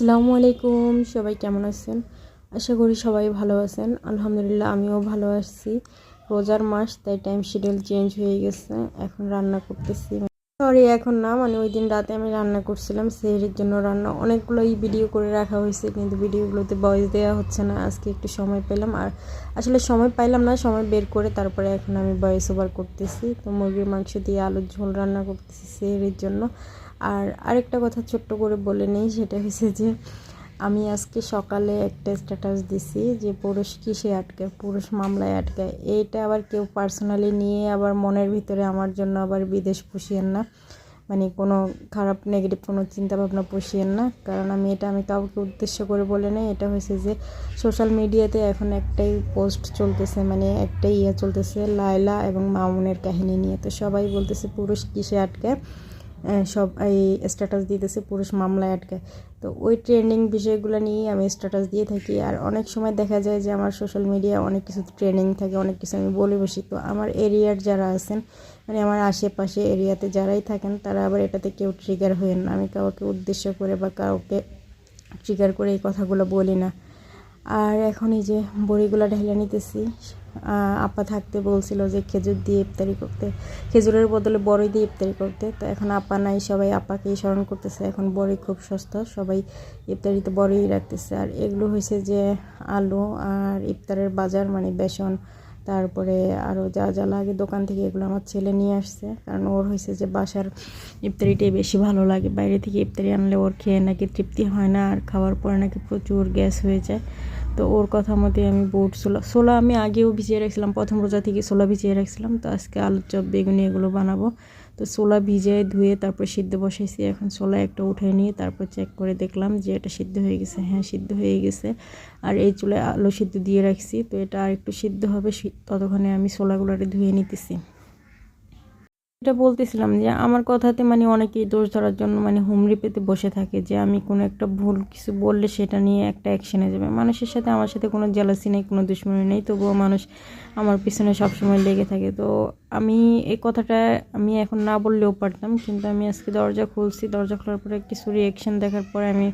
আসসালামু আলাইকুম, সবাই কেমন আছেন? আশা করি সবাই ভালো আছেন। আলহামদুলিল্লাহ আমিও ভালো আছি। রোজার মাস, তাই টাইম শিডিউল চেঞ্জ হয়ে গেছে। এখন রান্না করতেছি, সরি এখন না, মানে ওই দিন রাতে আমি রান্না করছিলাম সেহরির জন্য। রান্না অনেকগুলোই ভিডিও করে রাখা হয়েছে, কিন্তু ভিডিওগুলোতে ভয়েস দেওয়া হচ্ছে না। আজকে একটু সময় পেলাম, আর আসলে সময় পাইলাম না, সময় বের করে তারপরে এখন আমি ভয়েস ওভার করতেছি। তো মুরগির মাংস দিয়ে আলুর ঝোল রান্না করতেছি সেহরির জন্য। আর আরেকটা কথা ছোট্ট করে বলে নেই, সেটা হচ্ছে যে আমি আজকে সকালে একটা স্ট্যাটাস দিছি যে পুরুষ কিসে আটকায়, পুরুষ মামলায় আটকায়। এইটা আবার কেউ পার্সোনালি নিয়ে আবার মনের ভিতরে আমার জন্য আবার বিদেশ পুষিয়েন না, মানে কোনো খারাপ নেগেটিভ কোনো চিন্তা ভাবনা পুষিয়েন না। কারণ আমি কাউকে উদ্দেশ্য করে বলে নাই। এটা হয়েছে যে সোশ্যাল মিডিয়াতে এখন একটাই পোস্ট চলতেছে, মানে একটাই চলতেছে লায়লা এবং মামুনের কাহিনী নিয়ে। তো সবাই বলতেছে পুরুষ কিসে আটকায়, সব এই স্ট্যাটাস দিতেছে পুরুষ মামলায় আটকায়। তো ওই ট্রেন্ডিং বিষয়গুলো নিয়েই আমি স্ট্যাটাস দিয়ে থাকি। আর অনেক সময় দেখা যায় যে আমার সোশ্যাল মিডিয়া অনেক কিছু ট্রেন্ডিং থাকে, অনেক কিছু আমি বলে বসি। তো আমার এরিয়ার যারা আছেন, মানে আমার আশেপাশে এরিয়াতে যারাই থাকেন, তারা আবার এটাতে কেউ ট্রিগার হয়েন না। আমি কাউকে উদ্দেশ্য করে বা কাউকে ট্রিগার করে এই কথাগুলো বলি না। আর এখন এই যে বড়িগুলো ঢেলে নিতেছি। আপা থাকতে বলছিল যে খেজুর দিয়ে ইফতারি করতে, খেজুরের বদলে বড়ি দিয়ে ইফতারি করতে। তো এখন আপা নাই, সবাই আপাকেই স্মরণ করতেছে। এখন বড়ি খুব সস্তা, সবাই ইফতারিতে বড়িই রাখতেছে। আর এগুলো হয়েছে যে আলু আর ইফতারের বাজার, মানে বেসন, তারপরে আরও যা যা লাগে দোকান থেকে, এগুলো আমার ছেলে নিয়ে আসছে। কারণ ওর হয়েছে যে বাসার ইফতারিটাই বেশি ভালো লাগে, বাইরে থেকে ইফতারি আনলে ওর খেয়ে নাকি তৃপ্তি হয় না, আর খাওয়ার পরে নাকি প্রচুর গ্যাস হয়ে যায়। তো ওর কথা মতে আমি বুট ছোলা আমি আগেও ভিজিয়ে রাখছিলাম, প্রথম রোজা থেকে ছোলা ভিজিয়ে রাখছিলাম। তো আজকে আলুর চপ বেগুনি এগুলো বানাবো। তো ছোলা ভিজিয়ে ধুয়ে তারপর সিদ্ধ বসাইছি। এখন ছোলা একটা উঠে নিয়ে তারপর চেক করে দেখলাম যে এটা সিদ্ধ হয়ে গেছে। হ্যাঁ, সিদ্ধ হয়ে গেছে। আর এই চুলায় আলু সিদ্ধ দিয়ে রাখছি, তো এটা আর একটু সিদ্ধ হবে, ততক্ষণে আমি ছোলাগুলোরে ধুয়ে নিতেছি। এটা বলতেছিলাম যে আমার কথাতে মানে অনেকেই দোষ ধরার জন্য মানে হুমড়ি পেতে বসে থাকে যে আমি কোনো একটা ভুল কিছু বললে সেটা নিয়ে একটা অ্যাকশনে যাবে। মানুষের সাথে আমার সাথে কোনো জেলাসি নেই, কোনো দুশ্মনী নেই, তবুও মানুষ আমার পিছনে সবসময় লেগে থাকে। তো আমি এই কথাটা আমি এখন না বললেও পারতাম, কিন্তু আমি আজকে দরজা খুলছি। দরজা খোলার পরে কিছু রিয়াকশান দেখার পরে আমি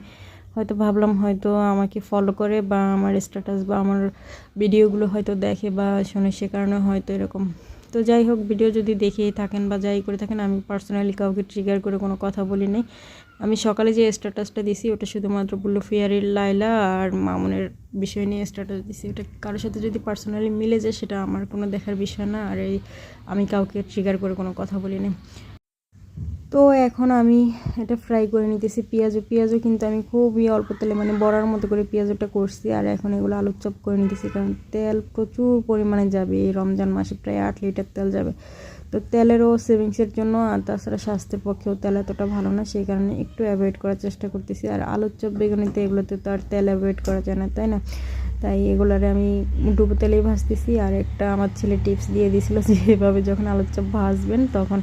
হয়তো ভাবলাম হয়তো আমাকে ফলো করে বা আমার স্ট্যাটাস বা আমার ভিডিওগুলো হয়তো দেখে বা শোনে, সে কারণে হয়তো এরকম। তো যাই হোক, ভিডিও যদি দেখেই থাকেন বা যাই করে থাকেন, আমি পার্সোনালি কাউকে ট্রিগার করে কোনো কথা বলি নাই। আমি সকালে যে স্ট্যাটাসটা দিছি ওটা শুধুমাত্র বুল্লু ফিয়ারির লায়লা আর মামুনের বিষয় নিয়ে স্ট্যাটাস দিছি। ওটা কারোর সাথে যদি পার্সোনালি মিলে যায় সেটা আমার কোনো দেখার বিষয় না। আর আমি কাউকে ট্রিগার করে কোনো কথা বলি নাই। তো এখন আমি এটা ফ্রাই করে নিতেছি। পেঁয়াজও কিন্তু আমি খুবই অল্প তেলে, মানে বড়ার মতো করে পেঁয়াজটা করছি। আর এখন এগুলো আলুর চপ করে নিতেছি, কারণ তেল প্রচুর পরিমাণে যাবে এই রমজান মাসে, প্রায় 8 লিটার তেল যাবে। তো তেলেরও সেভিংসের জন্য, আর তাছাড়া স্বাস্থ্যের পক্ষেও তেল এতটা ভালো না, সেই কারণে একটু অ্যাভয়েড করার চেষ্টা করতেছি। আর আলুর চপ বেগুনিতে এগুলোতে তো আর তেল অ্যাভয়েড করা যায় না, তাই না? তাই এগুলারে আমি ডুবো তেলেই ভাজতেছি। আর একটা আমার ছেলে টিপস দিয়ে দিয়েছিল যে এভাবে যখন আলুর চপ ভাজবেন তখন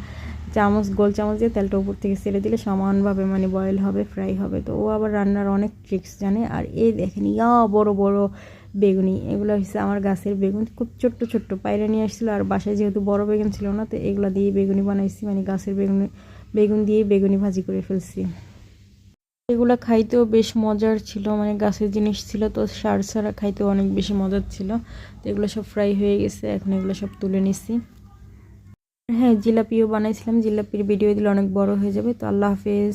গোল চামচ দিয়ে তেলটা উপর থেকে ছেড়ে দিলে সমানভাবে মানে বয়েল হবে, ফ্রাই হবে। তো ও আবার রান্নার অনেক ট্রিক্স জানে। আর এই দেখেন বড় বড় বেগুনি, এগুলো হচ্ছে আমার গাছের বেগুন, খুব ছোট্ট ছোট্ট পায়রা নিয়ে আসছিলো। আর বাসায় যেহেতু বড় বেগুন ছিল না, তো এগুলো দিয়ে বেগুনি বানাইছি, মানে গাছের বেগুন দিয়েই বেগুনি ভাজি করে ফেলছি। এগুলো খাইতেও বেশ মজার ছিল, মানে গাছের জিনিস ছিল, তো সার ছাড়া খাইতেও অনেক বেশি মজার ছিল। তো এগুলো সব ফ্রাই হয়ে গেছে, এখন এগুলো সব তুলে নিছি। হ্যাঁ, জিলাপিও বানাইছিলাম, জিলাপির ভিডিও দিলে অনেক বড় হয়ে যাবে। তো আল্লাহ হাফেজ।